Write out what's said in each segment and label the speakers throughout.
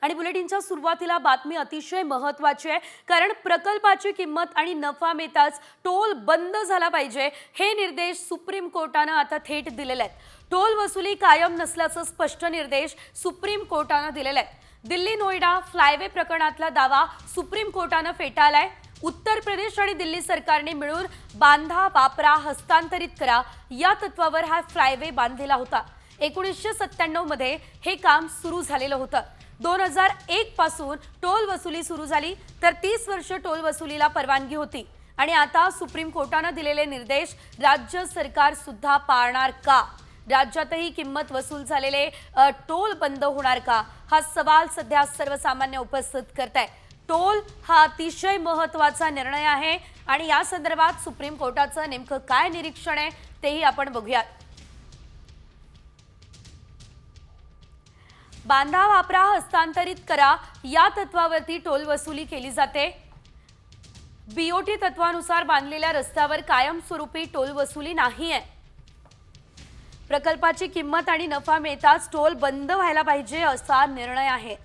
Speaker 1: आणि बुलेटिनच्या सुरुवातीला बातमी अतिशय महत्त्वाची आहे, कारण प्रकल्पाची किंमत आणि नफा मिळताच टोल बंद झाला पाहिजे हे निर्देश सुप्रीम कोर्टाने आता थेट दिलेले आहेत। टोल वसुली कायम नसल्याचे स्पष्ट निर्देश सुप्रीम कोर्टाने दिलेले आहेत। दिल्ली नोएडा फ्लायवे प्रकरणातला दावा सुप्रीम कोर्टाने फेटाळलाय। उत्तर प्रदेश आणि दिल्ली सरकारने मिळून बांधा वापरा हस्तांतरित करा या तत्वावर हा फ्लायवे बांधलेला होता। 1997 मध्ये हे काम सुरू झालेलं होतं। 2001 पासून टोल वसुली सुरू झाली, तर 30 वर्ष टोल वसुलीला परवानगी होती आणि आता सुप्रीम कोर्टाने दिलेले निर्देश राज्य सरकार सुद्धा पाळणार का? राज्यातही किंमत वसूल झालेले टोल बंद होणार का? हा सवाल सध्या सर्वसामान्य उपस्थित करताय। टोल हा अतिशय महत्त्वाचा निर्णय आहे आणि या संदर्भात सुप्रीम कोर्टाचं नेमकं काय निरीक्षण आहे तेही आपण बघूयात। बांधा वापरा हस्तांतरित करा या तत्वावरती टोल वसुली केली जाते। बीओटी तत्वानुसार बांधलेल्या रस्त्यावर कायमस्वरूपी टोल वसुली नाही आहे। प्रकल्पाची किंमत आणि नफा मिळताच टोल बंद व्हायला पाहिजे असा निर्णय आहे।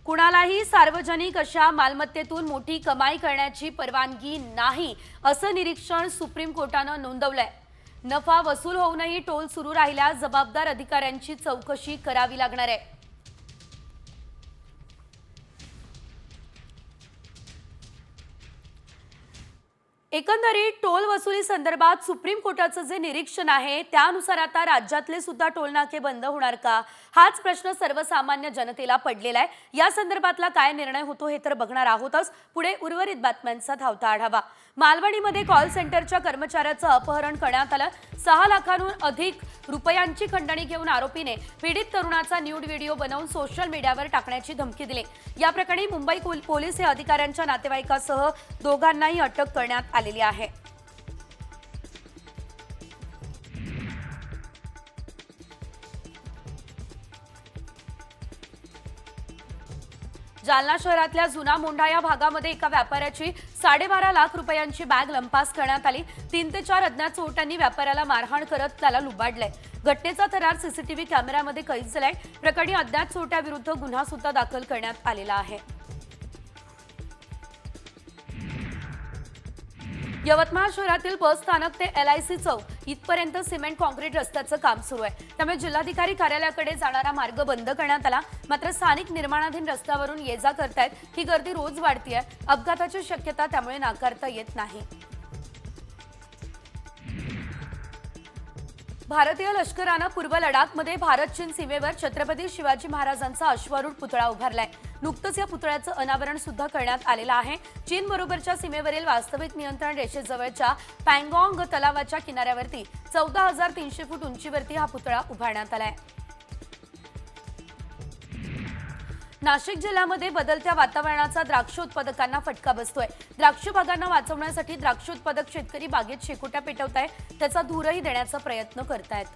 Speaker 1: कुणालाही सार्वजनिक अशा मालमत्तेतून मोठी कमाई करण्याची परवानगी नाही असं निरीक्षण सुप्रीम कोर्टाने नोंदवलंय। नफा वसूल होऊनही टोल सुरू राहिल्यास जबाबदार अधिकाऱ्यांची चौकशी करावी लागणार आहे। एकंदरीत टोल वसुली संदर्भात सुप्रीम कोर्टाचं जे निरीक्षण आहे त्यानुसार आता राज्यातले सुद्धा टोल नाके बंद होणार का, हाच प्रश्न सर्वसामान्य जनतेला पडलेला आहे। या संदर्भातला काय निर्णय होतो हे तर बघणार आहोतच। पुढे उर्वरित बातम्यांचा धावता आढावा। मालवणीमध्ये कॉल सेंटरच्या कर्मचाऱ्याचं अपहरण करण्यात आलं। 6 लाखांहून अधिक रुपयांची खंडणी घेऊन आरोपीने पीडित तरुणाचा न्यूड व्हिडिओ बनवून सोशल मीडियावर टाकण्याची धमकी दिली। या प्रकरणी मुंबई पोलीस हे अधिकाऱ्यांच्या नातेवाईकासह दोघांनाही अटक करण्यात आलेली आहे। जालना शहरातल्या जुना मोंढा या भागामध्ये एका व्यापाऱ्याची 12.5 लाख रुपयांची बॅग लंपास करण्यात आली। 3 ते 4 अज्ञात चोरट्यांनी व्यापाऱ्याला मारहाण करत त्याला लुबाडले। घटनेचा थरार सीसीटीव्ही कॅमेऱ्यामध्ये कैद झालाय। प्रकरणी अज्ञात चोरट्याविरुद्ध गुन्हा सुद्धा दाखल करण्यात आलेला आहे। यवतमाळ शहरातील बस स्थानक ते LIC चौक इथपर्यंत सिमेंट कॉन्क्रीट रस्त्याचं काम सुरू आहे। त्यामुळे जिल्हाधिकारी कार्यालयाकडे जाणारा मार्ग बंद करण्यात आला। मात्र स्थानिक निर्माणाधीन रस्त्यावरून ये जा करतायत। ही गर्दी रोज वाढतीये। अपघाताची शक्यता त्यामुळे नाकारता येत नाही। भारतीय लष्करानं पूर्व लडाखमध्ये भारत चीन सीमेवर छत्रपती शिवाजी महाराजांचा अश्वारूढ पुतळा उभारलाय। नुकतंच या पुतळ्याचं अनावरण सुद्धा करण्यात आलेलं आहे। चीन बरोबरच्या सीमेवरील वास्तविक नियंत्रण रेषेजवळच्या पँगॉंग तलावाच्या किनाऱ्यावरती 14,300 फूट उंचीवरती हा पुतळा उभारण्यात आलाय। नाशिक जिल्ह्यामध्ये बदलत्या वातावरणाचा द्राक्ष उत्पादकांना फटका बसतोय। द्राक्ष बागांना वाचवण्यासाठी द्राक्ष उत्पादक शेतकरी बागेत शेकोट्या पेटवतायत, त्याचा धूरही देण्याचा प्रयत्न करतायत।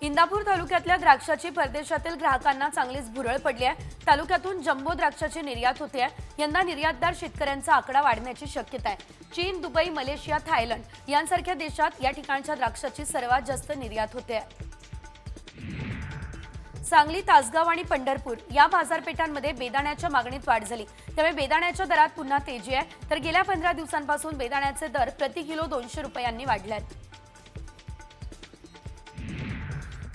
Speaker 1: इंदापूर तालुक्यातल्या द्राक्षाची परदेशातील ग्राहकांना चांगलीच भुरळ पडली आहे। तालुक्यातून जम्बो द्राक्षाची निर्यात होते आहे। यंदा निर्यातदार शेतकऱ्यांचा आकडा वाढण्याची शक्यता आहे। चीन, दुबई, मलेशिया, थायलंड यांसारख्या देशात या ठिकाणच्या द्राक्षाची सर्वात जास्त निर्यात होते आहे। सांगली, तासगाव आणि पंढरपूर या बाजारपेठांमध्ये बेदाण्याच्या मागणीत वाढ झाली। त्यामुळे बेदाण्याच्या दरात पुन्हा तेजी आहे। तर गेल्या 15 दिवसांपासून बेदाण्याचे दर प्रति किलो 200 रुपयांनी वाढले आहेत।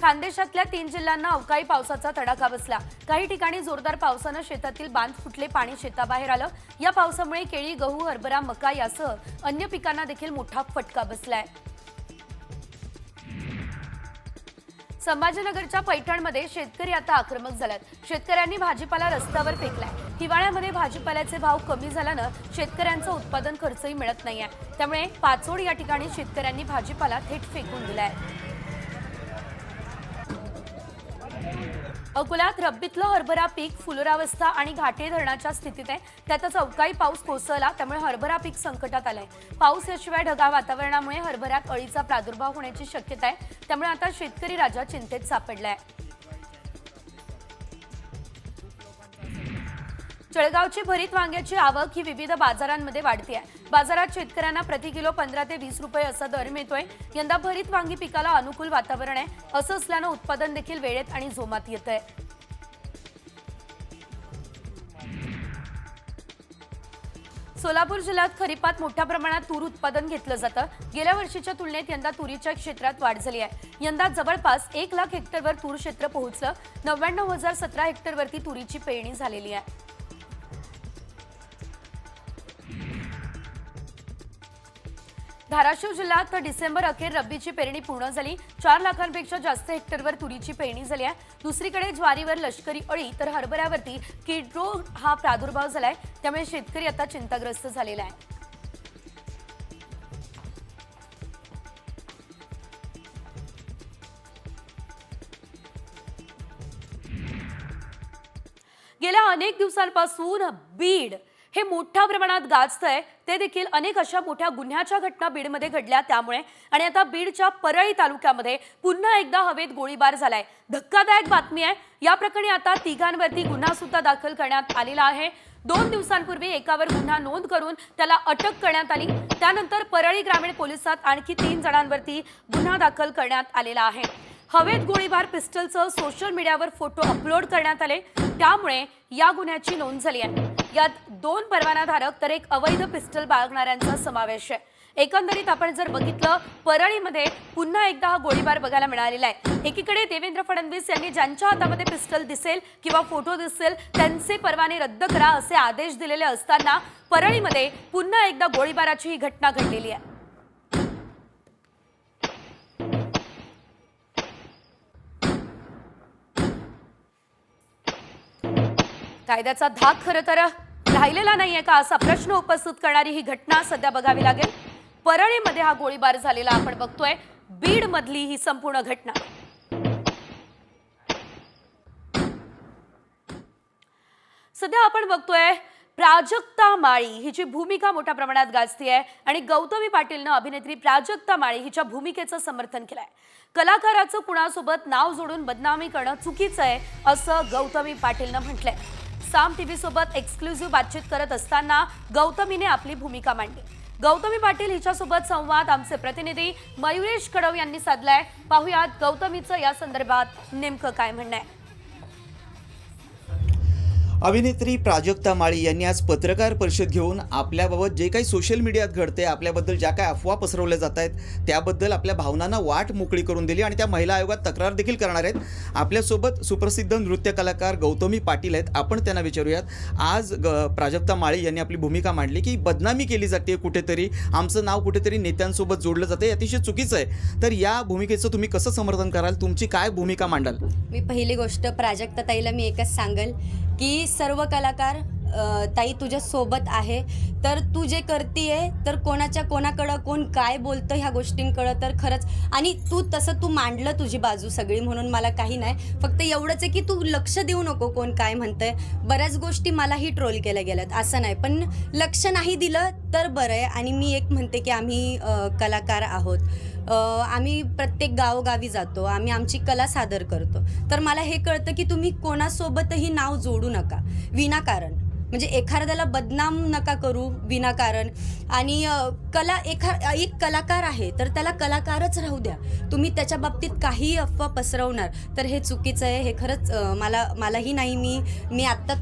Speaker 1: खानदेशातल्या 3 जिल्ह्यांना अवकाळी पावसाचा तडाखा बसला। काही ठिकाणी जोरदार पावसानं शेतातील बांध फुटले, पाणी शेताबाहेर आलं। या पावसामुळे केळी, गहू, हरभरा, मका यासह अन्य पिकांना देखील मोठा फटका बसलाय। संभाजीनगरच्या पैठणमध्ये शेतकरी आता आक्रमक झालेत। शेतकऱ्यांनी भाजीपाला रस्त्यावर फेकलाय। हिवाळ्यामध्ये भाजीपाल्याचे भाव कमी झाल्यानं शेतकऱ्यांचा उत्पादन खर्चही मिळत नाहीये। त्यामुळे पाचोड या ठिकाणी शेतकऱ्यांनी भाजीपाला थेट फेकून दिलाय। अकोल्यात रब्बीतलं हरभरा पीक फुलोरावस्था आणि घाटे धरणाच्या स्थितीत आहे। त्यातच अवकाळी पाऊस कोसळला, त्यामुळे हरभरा पीक संकटात आलंय। पाऊस याशिवाय ढगाळ वातावरणामुळे हरभऱ्यात अळीचा प्रादुर्भाव होण्याची शक्यता आहे। त्यामुळे आता शेतकरी राजा चिंतेत सापडलाय। जळगावची भरीत वांग्याची आवक ही विविध बाजारांमध्ये वाढते आहे। बाजारात शेतकऱ्यांना प्रति किलो 15 ते 20 रुपये असा दर मिळतोय। यंदा भरीत वांगी पिकाला अनुकूल वातावरण आहे, असं असल्यानं उत्पादन देखील वेळेत आणि जोमात येतंय। सोलापूर जिल्ह्यात खरीपात मोठ्या प्रमाणात तूर उत्पादन घेतलं जातं। गेल्या वर्षीच्या तुलनेत यंदा तुरीच्या क्षेत्रात वाढ झाली आहे। यंदा जवळपास 1 लाख हेक्टरवर तूर क्षेत्र पोहोचलं। 99,017 हेक्टरवरती तुरीची पेरणी झालेली आहे। धाराशिव जिल्ह्यात डिसेंबर अखेर रब्बीची पेरणी पूर्ण झाली। 4 लाखांपेक्षा जास्त हेक्टरवर तुरीची पेरणी झाली आहे। दुसरीकडे ज्वारीवर लष्करी अळी तर हरभऱ्यावरती कीड रोग हा प्रादुर्भाव झालाय, त्यामुळे शेतकरी आता चिंताग्रस्त झालेला आहे। गेल्या अनेक दिवसांपासून बीड हे मोठ्या प्रमाणात गाजतंय, ते देखील अनेक अशा मोठ्या गुन्ह्याच्या घटना बीडमध्ये घडल्या त्यामुळे। आणि आता बीडच्या परळी तालुक्यामध्ये पुन्हा एकदा हवेत गोळीबार झालाय। धक्कादायक बातमी आहे, या प्रकरणी आता तिघांवरती गुन्हा सुद्धा दाखल करण्यात आलेला आहे। 2 दिवसांपूर्वी एकावर गुन्हा नोंद करून त्याला अटक करण्यात आली। त्यानंतर परळी ग्रामीण पोलिसात आणखी 3 जणांवरती गुन्हा दाखल करण्यात आलेला आहे। हवेत गोळीबार पिस्टलसह सोशल मीडियावर फोटो अपलोड करण्यात आले, त्यामुळे या गुन्ह्याची नोंद झाली आहे। यात 2 परवानाधारक तर एक अवैध पिस्टल बाळगणाऱ्यांचा समावेश आहे। एकंदरीत आपण जर बघितलं, परळीमध्ये पुन्हा एकदा हा गोळीबार बघायला मिळालेला आहे। एकीकडे देवेंद्र फडणवीस यांनी ज्यांच्या हातामध्ये पिस्टल दिसेल किंवा फोटो दिसेल त्यांचे परवाने रद्द करा असे आदेश दिलेले असताना परळीमध्ये पुन्हा एकदा गोळीबाराची ही घटना घडलेली आहे। कायद्याचा धाक खरं तर राहिलेला नाहीये का असा प्रश्न उपस्थित करणारी ही घटना सध्या बघावी लागेल। परळीमध्ये हा गोळीबार झालेला आपण बघतोय, बीड मधली ही संपूर्ण घटना। सध्या आपण बघतोय प्राजक्ता माळी हिची भूमिका मोठ्या प्रमाणात गाजतीये आणि गौतमी पाटीलनं अभिनेत्री प्राजक्ता माळी हिच्या भूमिकेचं समर्थन केलंय। कलाकाराचं कुणासोबत नाव जोडून बदनामी करणं चुकीचं आहे असं गौतमी पाटीलनं म्हटलंय। साम टीव्ही सोबत एक्सक्लुझिव्ह बातचीत करत असताना गौतमीने आपली भूमिका मांडली। गौतमी पाटील हिच्यासोबत संवाद आमचे प्रतिनिधी मयुरेश कडव यांनी साधलाय। पाहुयात गौतमीचं या संदर्भात नेमकं काय म्हणणं आहे।
Speaker 2: अभिनेत्री प्राजक्ता माळी यांनी आज पत्रकार परिषद घेऊन आपल्याबाबत जे काही सोशल मीडियात घडते, आपल्याबद्दल ज्या काही अफवा पसरवल्या जात आहेत त्याबद्दल आपल्या भावनांना वाट मोकळी करून दिली आणि त्या महिला आयोगात तक्रार देखील करणार आहेत। आपल्यासोबत सुप्रसिद्ध नृत्य कलाकार गौतमी पाटील आहेत, आपण त्यांना विचारूयात। आज प्राजक्ता माळी यांनी आपली भूमिका मांडली की बदनामी केली जाते, कुठेतरी आमचं नाव कुठेतरी नेत्यांसोबत जोडलं जाते, अतिशय चुकीचं आहे। तर या भूमिकेचं तुम्ही कसं समर्थन कराल, तुमची काय भूमिका मांडाल?
Speaker 3: मी पहिली गोष्ट प्राजक्ता ताईला मी एकच सांगेल की सर्व कलाकार ताई तुझ्या सोबत आहे, तर तू जे करतीये तर कोणाकडं कोण काय बोलतं ह्या गोष्टींकडं तर खरंच, आणि तू मांडलं तुझी बाजू सगळी, म्हणून मला काही नाही, फक्त एवढंच आहे की तू लक्ष देऊ नको कोण काय म्हणतंय। बऱ्याच गोष्टी मलाही ट्रोल केल्या गेल्यात, असं नाही, पण लक्ष नाही दिलं तर बरं आहे। आणि मी एक म्हणते की आम्ही कलाकार आहोत, आम्ही प्रत्येक गावोगावी जातो, आम्ही आमची कला सादर करतो, तर मला हे कळतं की तुम्ही कोणासोबतही नाव जोडू नका विनाकारण, म्हणजे एखाद्याला बदनाम नका करू विनाकारण। आणि एक कलाकार आहे तर त्याला कलाकारच राहू द्या, तुम्ही त्याच्या बाबतीत काही अफवा पसरवणार तर हे चुकीचं आहे। हे खरंच मलाही नाही, मी आत्ता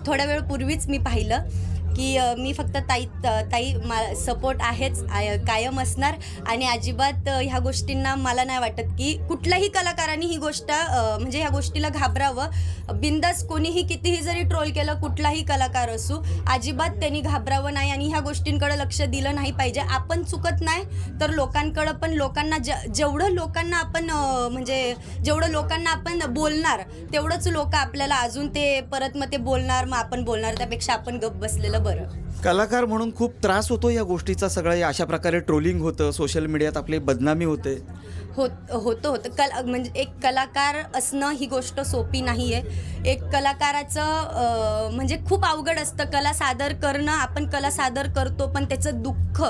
Speaker 3: थोड्या वेळ पूर्वीच मी पाहिलं की मी फक्त ताई सपोर्ट आहेच, कायम असणार, आणि अजिबात ह्या गोष्टींना मला नाही वाटत की कुठल्याही कलाकारांनी ही गोष्ट म्हणजे ह्या गोष्टीला घाबरावं। बिंदास कोणीही कितीही जरी ट्रोल केलं, कुठलाही कलाकार असू, अजिबात त्यांनी घाबरावं नाही आणि ह्या गोष्टींकडे लक्ष दिलं नाही पाहिजे। आपण चुकत नाही तर लोकांकडं पण, लोकांना जेवढं लोकांना आपण म्हणजे जेवढं लोकांना आपण बोलणार तेवढंच लोक आपल्याला अजून ते परत मग ते बोलणार, मग आपण बोलणार, त्यापेक्षा आपण गप्प बसलेलं बरं।
Speaker 2: कलाकार म्हणून खूप त्रास होतो या गोष्टीचा, सगळं अशा प्रकारे ट्रोलिंग होतं, सोशल मीडियात आपली बदनामी होते।
Speaker 3: होतं म्हणजे एक कलाकार असणं ही गोष्ट सोपी नाही आहे। एक कलाकाराचं म्हणजे खूप अवघड असतं कला सादर करणं। आपण कला सादर करतो पण त्याचं दुःख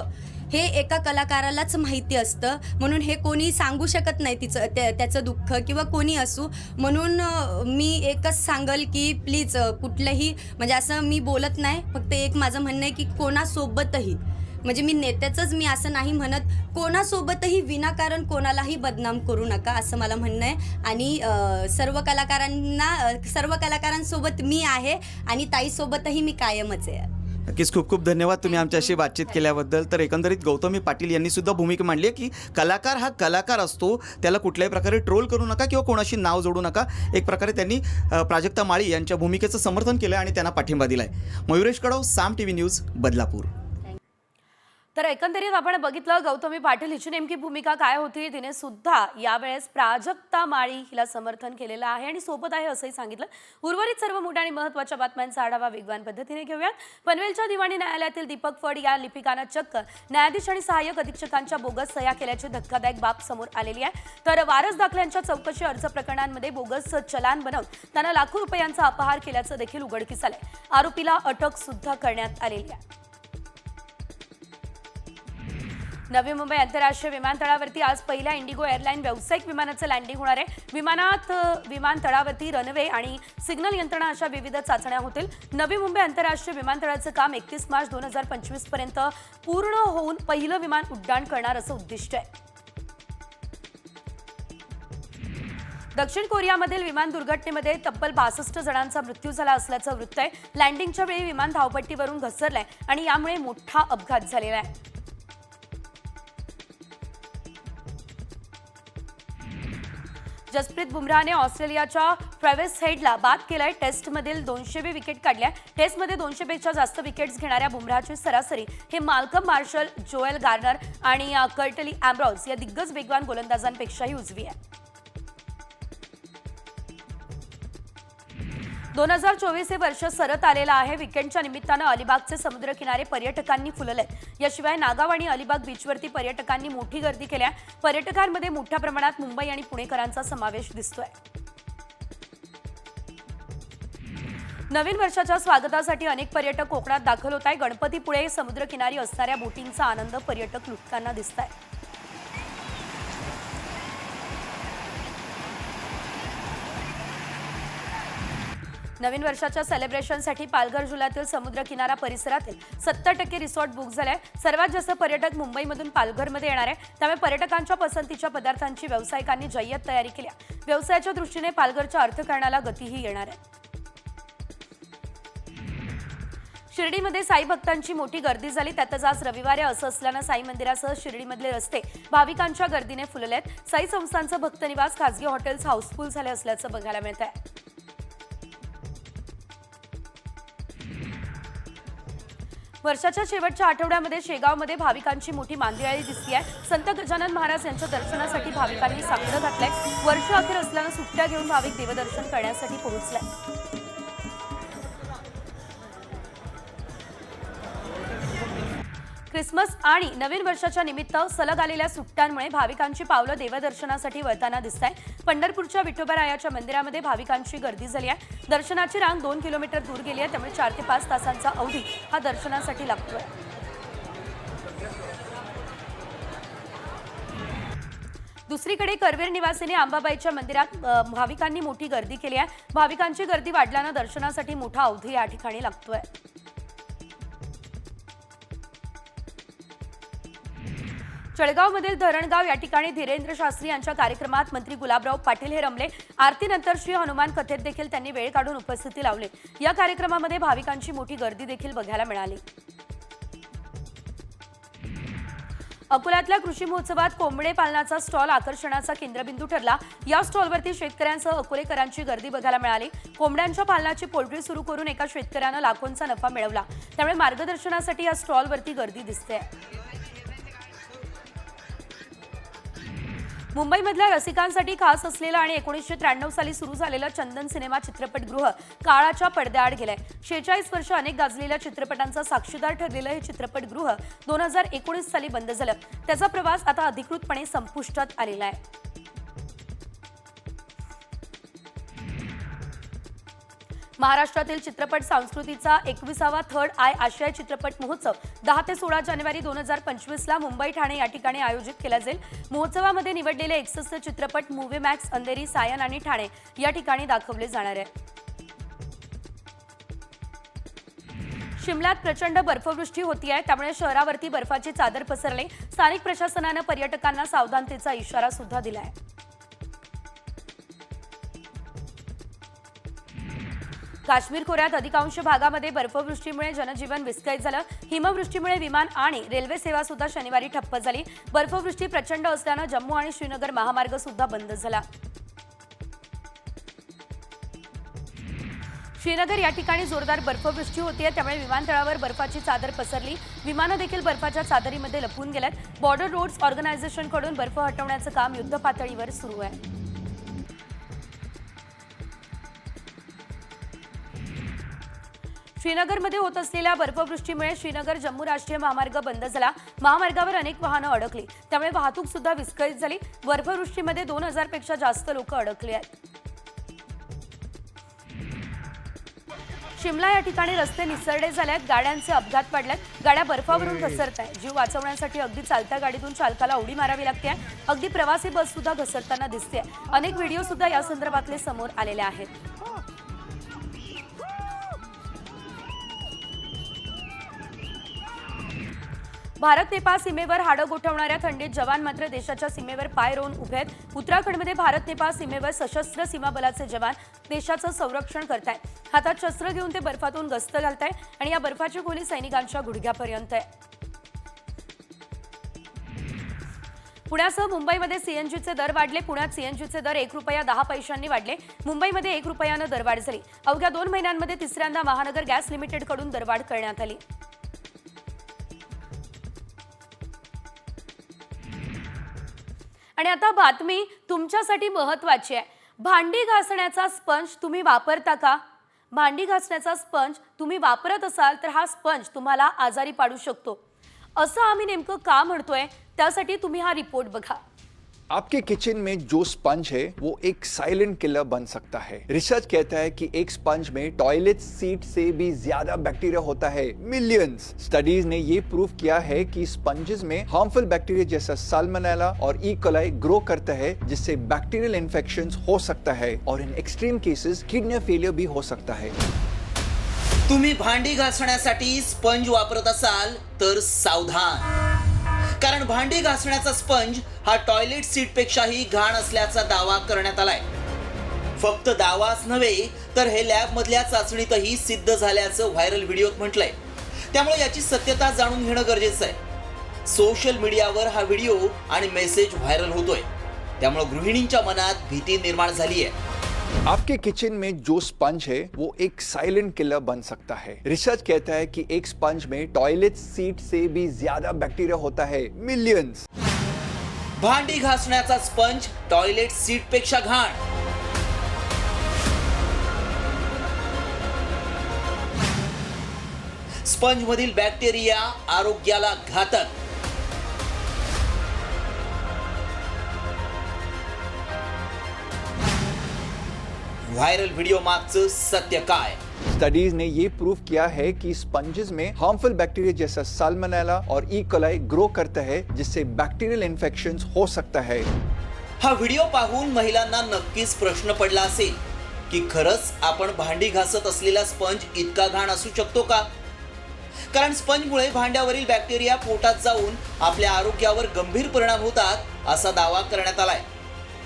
Speaker 3: हे एका कलाकारालाच माहिती असतं, म्हणून हे कोणी सांगू शकत नाही त्याचं दुःख किंवा कोणी असू. म्हणून मी एकच सांगल की प्लीज कुठलंही म्हणजे असं मी बोलत नाही, फक्त एक माझं म्हणणं आहे की कोणासोबतही म्हणजे मी नेत्याचंच मी असं नाही म्हणत, कोणासोबतही विनाकारण कोणालाही बदनाम करू नका असं मला म्हणणं आहे. आणि सर्व कलाकारांसोबत मी आहे आणि ताईसोबतही मी कायमच आहे.
Speaker 2: नक्कीच खूप खूप धन्यवाद तुम्ही आमच्याशी बातचीत केल्याबद्दल. तर एकंदरीत गौतमी पाटील यांनी सुद्धा भूमिका मांडली आहे की कलाकार हा कलाकार असतो, त्याला कुठल्याही प्रकारे ट्रोल करू नका किंवा कोणाशी नाव जोडू नका. एक प्रकारे त्यांनी प्राजक्ता माळी यांच्या भूमिकेचं समर्थन केलं आणि त्यांना पाठिंबा दिला आहे. मयुरेश कडव, साम टीव्ही न्यूज, बदलापूर.
Speaker 1: तर एकंदरीत आपण बघितलं गौतमी पाटील हिची नेमकी भूमिका काय होती. तिने सुद्धा यावेळेस प्राजक्ता माळी हिला समर्थन केलेलं आहे आणि सोबत आहे असंही सांगितलं. उर्वरित सर्व मोठ्या आणि महत्त्वाच्या बातम्यांचा आढावा वेगवान पद्धतीने घेऊयात. पनवेलच्या दिवाणी न्यायालयातील दीपक फड या लिपिकानं चक्क न्यायाधीश आणि सहाय्यक अधीक्षकांच्या बोगस सह्या केल्याची धक्कादायक बाब समोर आलेली आहे. तर वारस दाखल्यांच्या चौकशी अर्ज प्रकरणांमध्ये बोगस चलान बनवून त्यांना लाखो रुपयांचा अपहार केल्याचं देखील उघडकीस आलंय. आरोपीला अटक सुद्धा करण्यात आलेली आहे. नवी मुंबई आंतरराष्ट्रीय विमानतळावरती आज पहिल्या इंडिगो एअरलाईन व्यावसायिक विमानाचं लँडिंग होणार आहे. विमानात विमानतळावरती रनवे आणि सिग्नल यंत्रणा अशा विविध चाचण्या होतील. नवी मुंबई आंतरराष्ट्रीय विमानतळाचं काम 31 मार्च 2025 पर्यंत पूर्ण होऊन पहिलं विमान उड्डाण करणार असं उद्दिष्ट आहे. दक्षिण कोरियामधील विमान दुर्घटनेमध्ये तब्बल 62 जणांचा मृत्यू झाला असल्याचं वृत्त आहे. लँडिंगच्या वेळी विमान धावपट्टीवरून घसरलंय आणि यामुळे मोठा अपघात झालेला आहे. जसप्रीत बुमराहने ऑस्ट्रेलियाच्या ट्रॅव्हिस हेडला बाद केलाय. टेस्टमधील 200वी विकेट काढल्या. टेस्टमध्ये 200 पेक्षा जास्त विकेट्स घेणाऱ्या बुमराहची सरासरी हे माल्कम मार्शल, जोएल गार्नर आणि कर्टली अँब्रॉज या दिग्गज वेगवान गोलंदाजांपेक्षाही उजवी आहे. 2024 हे वर्ष सरत आलेलं आहे. विकेंडच्या निमित्तानं अलिबागचे समुद्रकिनारे पर्यटकांनी फुललेत. याशिवाय नागाव आणि अलिबाग बीचवरती पर्यटकांनी मोठी गर्दी केल्या. पर्यटकांमध्ये मोठ्या प्रमाणात मुंबई आणि पुणेकरांचा समावेश दिसतोय. नवीन वर्षाच्या स्वागतासाठी अनेक पर्यटक कोकणात दाखल होत आहे. गणपतीपुळे समुद्रकिनारी असणाऱ्या बोटिंगचा आनंद पर्यटक लुटताना दिसत आहे. नवीन वर्षाच्या सेलिब्रेशनसाठी पालघर जिल्ह्यातील समुद्रकिनारा परिसरातील 70% रिसॉर्ट बुक झाले आहे. सर्वात जास्त पर्यटक मुंबईमधून पालघरमध्ये येणार आहे. त्यामुळे पर्यटकांच्या पसंतीच्या पदार्थांची व्यावसायिकांनी जय्यत तयारी केली आहे. व्यवसायाच्या दृष्टीने पालघरच्या अर्थकारणाला गतीही येणार आहे. शिर्डीमध्ये साई भक्तांची मोठी गर्दी झाली. त्यातच आज रविवार आहे असं असल्यानं साई मंदिरासह शिर्डीमधले रस्ते भाविकांच्या गर्दीने फुलले आहेत. साई संस्थांचं भक्तनिवास, खासगी हॉटेल्स हाऊसफुल झाले असल्याचं बघायला मिळत आहे. वर्षाच्या शेवटच्या आठवड्यामध्ये शेगावमध्ये भाविकांची मोठी मांदियाळी दिसली आहे. संत गजानन महाराज यांच्या दर्शनासाठी भाविकांनी साकडं घातलंय. वर्ष अखेर असल्यानं सुट्ट्या घेऊन भाविक देवदर्शन करण्यासाठी पोहोचले. क्रिसमस आणि नवीन वर्षाच्या निमित्त सलग आलेल्या सुट्ट्यांमुळे भाविकांची पावलं देवदर्शनासाठी वळताना दिसत आहे. पंढरपूरच्या विठोबारायाच्या मंदिरामध्ये भाविकांची गर्दी झाली आहे. दर्शनाची रांग 2 किलोमीटर दूर गेली आहे. त्यामुळे 4 ते 5 तासांचा अवधी हा दर्शनासाठी लागतोय. दुसरीकडे करवीर निवासिनी अंबाबाईच्या मंदिरात भाविकांनी मोठी गर्दी केली आहे. भाविकांची गर्दी वाढल्यानं दर्शनासाठी मोठा अवधी या ठिकाणी लागतोय. जळगावमधील धरणगाव या ठिकाणी धीरेंद्र शास्त्री यांच्या कार्यक्रमात मंत्री गुलाबराव पाटील हे रमले. आरतीनंतर श्री हनुमान कथेत देखील त्यांनी वेळ काढून उपस्थिती लावली. या कार्यक्रमामध्ये भाविकांची मोठी गर्दी देखील बघायला मिळाली. अकोल्यातल्या कृषी महोत्सवात कोंबडे पालनाचा स्टॉल आकर्षणाचा केंद्रबिंदू ठरला. या स्टॉलवरती शेतकऱ्यांसह अकोलेकरांची गर्दी बघायला मिळाली. कोंबड्यांच्या पालनाची पोल्ट्री सुरू करून एका शेतकऱ्यानं लाखोंचा नफा मिळवला. त्यामुळे मार्गदर्शनासाठी या स्टॉलवरती गर्दी दिसते. मुंबईमधल्या रसिकांसाठी खास असलेलं आणि 1993 साली सुरू झालेलं चंदन सिनेमा चित्रपटगृह काळाच्या पडद्याआड गेलंय. 46 वर्ष अनेक गाजलेल्या चित्रपटांचा साक्षीदार ठरलेलं हे चित्रपटगृह 2019 साली बंद झालं. त्याचा प्रवास आता अधिकृतपणे संपुष्टात आलेला आहे. महाराष्ट्रातील चित्रपट संस्कृतीचा 21वा थर्ड आय आशियाई चित्रपट महोत्सव 10 ते 16 जानेवारी 2025ला मुंबई ठाणे या ठिकाणी आयोजित केला जाईल। महोत्सवामध्ये निवडलेले 61 चित्रपट मूव्ही मॅक्स, अंधेरी, सायन आणि ठाणे या ठिकाणी दाखवले जाणार आहे। शिमल्यात प्रचंड बर्फवृष्टी होतीये, त्यामुळे शहरावरती बर्फाची चादर पसरली। स्थानिक प्रशासनाने पर्यटकांना सावधानतेचा इशारा सुद्धा दिलाय। काश्मीर खोऱ्यात अधिकांश भागामध्ये बर्फवृष्टीमुळे जनजीवन विस्कळीत झालं। हिमवृष्टीमुळे विमान आणि रेल्वे सेवा सुद्धा शनिवारी ठप्प झाली। बर्फवृष्टी प्रचंड असल्यानं जम्मू आणि श्रीनगर महामार्ग सुद्धा बंद झाला। श्रीनगर या ठिकाणी जोरदार बर्फवृष्टी होतीये, त्यामुळे विमानतळावर बर्फाची चादर पसरली। विमानं देखील बर्फाच्या चादरीमध्ये लपून गेल्यात। बॉर्डर रोड्स ऑर्गनायझेशनकडून बर्फ हटवण्याचं काम युद्धपातळीवर सुरू आहे। श्रीनगरमध्ये होत असलेल्या बर्फवृष्टीमुळे श्रीनगर जम्मू राष्ट्रीय महामार्ग बंद झाला। महामार्गावर अनेक वाहनं अडकली, त्यामुळे वाहतूक सुद्धा विस्कळीत झाली। बर्फवृष्टीमध्ये 2000 पेक्षा जास्त लोक अडकली आहेत। शिमला या ठिकाणी रस्ते निसरडे झाले आहेत, गाड्यांचे अपघात वाढलेत, गाड्या बर्फावरून घसरत आहेत। जीव वाचवण्यासाठी अगदी चालत्या गाडीतून चालकाला उडी मारावी लागते। अगदी प्रवासी बस सुद्धा घसरताना दिसते। अनेक व्हिडिओ सुद्धा या संदर्भातले समोर आलेले आहेत। भारत नेपाळ सीमेवर हाडं गोठवणाऱ्या थंडीत जवान मात्र देशाच्या सीमेवर पाय रोवून उभे आहेत। उत्तराखंडमध्ये भारत नेपाळ सीमेवर सशस्त्र सीमा बलाचे जवान देशाचं संरक्षण करतायत। हातात शस्त्र घेऊन ते बर्फातून गस्त घालतायत आणि या बर्फाची खोली सैनिकांच्या गुडघ्यापर्यंत आहे। पुण्यासह मुंबईमध्ये सीएनजीचे दर वाढले। पुण्यात सीएनजीचे दर 1 रुपया 10 पैशांनी वाढले। मुंबईमध्ये 1 रुपयानं दरवाढ झाली। अवघ्या 2 महिन्यांमध्ये तिसऱ्यांदा महानगर गॅस लिमिटेडकडून दरवाढ करण्यात आली। आणि आता बातमी तुमच्यासाठी महत्त्वाची आहे। भांडी घासण्याचा स्पंज तुम्ही वापरता का? भांडी घासण्याचा स्पंज तुम्ही वापरत असाल तर हा स्पंज तुम्हाला आजारी पाडू शकतो। असं आम्ही नेमकं का म्हणतोय त्यासाठी तुम्ही हा रिपोर्ट बघा।
Speaker 4: आपके किचन में जो स्पंज है वो एक साइलेंट किलर बन सकता है। रिसर्च कहता है कि एक स्पंज में टॉयलेट सीट से भी ज्यादा बैक्टीरिया होता है, मिलियंस। स्टडीज ने ये प्रूव किया है कि स्पंजेस में हार्मफुल बैक्टीरिया जैसा साल्मोनेला और ई कोलाई ग्रो करता है, जिससे बैक्टीरियल इन्फेक्शंस हो सकता है और in extreme cases kidney failure भी हो सकता है।
Speaker 2: तुम्ही भांडी घासण्यासाठी स्पंज वापरत असाल तर सावधान, कारण भांडी घासण्याचा स्पंज हा टॉयलेट सीट पेक्षाही घाण असल्याचा दावा करण्यात आलाय। फक्त दावाच नव्हे तर हे लॅब मधल्या चाचणीतही सिद्ध झाल्याचं व्हायरल व्हिडिओत म्हटलंय। त्यामुळे याची सत्यता जाणून घेणं गरजेचं आहे। सोशल मीडियावर हा व्हिडिओ आणि मेसेज व्हायरल होतोय, त्यामुळे गृहिणींच्या मनात भीती निर्माण झाली आहे।
Speaker 4: आपके किचन में जो स्पंज है वो एक साइलेंट किलर बन सकता है। रिसर्च कहता है कि एक स्पंज में टॉयलेट सीट से भी ज्यादा बैक्टीरिया होता है, मिलियंस।
Speaker 2: भांडी घासण्याचा स्पंज टॉयलेट सीट पेक्षा घाण। स्पंज मधील बॅक्टेरिया आरोग्याला घातक। वायरल वीडियो मागचं सत्य काय?
Speaker 4: स्टडीज ने ये प्रूव किया है कि स्पंजेस में हार्मफुल बैक्टीरिया जैसा साल्मोनेला और ई कोलाई ग्रो करता है, जिससे बैक्टीरियल इन्फेक्शंस हो सकता है।
Speaker 2: हा व्हिडिओ पाहून महिलांना नक्कीच प्रश्न पडला असेल की खरंच आपण भांडी घासत असलेला स्पंज इतका घाण असू शकतो का? कारण स्पंजमुळे भांड्यावरील बॅक्टेरिया पोटात जाऊन आपल्या आरोग्यावर गंभीर परिणाम होतात असा दावा करण्यात आलाय।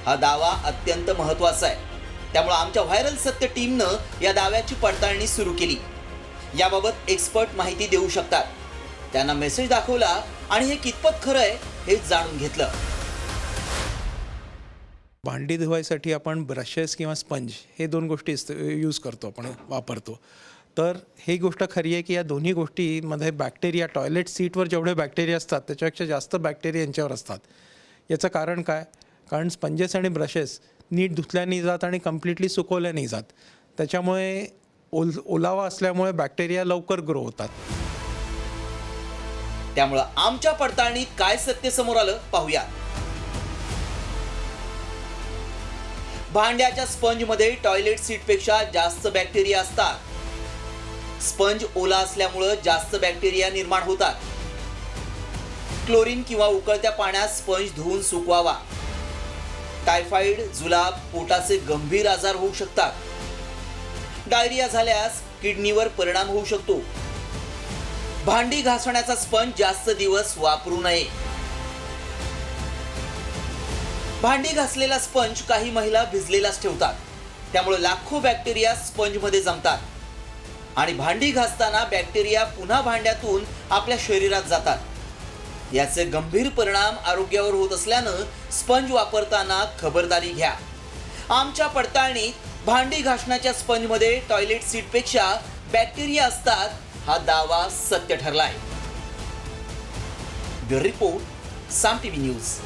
Speaker 2: हा दावा अत्यंत महत्त्वाचा आहे, त्यामुळे आमच्या व्हायरल सत्य टीमनं या दाव्याची पडताळणी सुरू केली। याबाबत एक्सपर्ट माहिती देऊ शकतात। त्यांना मेसेज दाखवला आणि हे कितपत खरं आहे हे जाणून घेतलं।
Speaker 5: भांडी धुवायसाठी आपण ब्रशेस किंवा स्पंज हे 2 गोष्टी यूज करतो, आपण वापरतो। तर ही गोष्ट खरी आहे की या दोन्ही गोष्टींमध्ये बॅक्टेरिया, टॉयलेट सीटवर जेवढे बॅक्टेरिया असतात त्याच्यापेक्षा जास्त बॅक्टेरिया यांच्यावर असतात। याचं कारण काय? कारण स्पंजेस आणि ब्रशेस नीट धुतल्या नाही जात आणि कम्प्लिटली सुकवल्या नाही जात। त्याच्यामुळे ओलावा असल्यामुळे बॅक्टेरिया लवकर ग्रो होतात।
Speaker 2: त्यामुळे आमच्या पडताळणीत काय सत्य समोर आलं पाहूया। भांड्याच्या स्पंजमध्ये टॉयलेट सीटपेक्षा जास्त बॅक्टेरिया असतात। स्पंज ओला असल्यामुळे जास्त बॅक्टेरिया निर्माण होतात। क्लोरीन किंवा उकळत्या पाण्यात स्पंज धुवून सुकवावा। टायफॉइड, जुलाब, पोटाचे गंभीर आजार होऊ शकतात। डायरिया झाल्यास किडनीवर परिणाम होऊ शकतो। भांडी घासण्याचा स्पंज जास्त दिवस वापरू नये। भांडी घासलेला स्पंज काही महिला भिजलेलाच ठेवतात, त्यामुळे लाखो बॅक्टेरिया स्पंजमध्ये जमतात आणि भांडी घासताना बॅक्टेरिया पुन्हा भांड्यातून आपल्या शरीरात जातात। याचे गंभीर परिणाम आरोग्यावर होत असल्यानं स्पंज वापरताना खबरदारी घ्या। आमच्या पडताळणीत भांडी घासण्याच्या स्पंजमध्ये टॉयलेट सीटपेक्षा बॅक्टेरिया असतात, हा दावा सत्य ठरलाय। ब्युरो रिपोर्ट, साम टीव्ही न्यूज।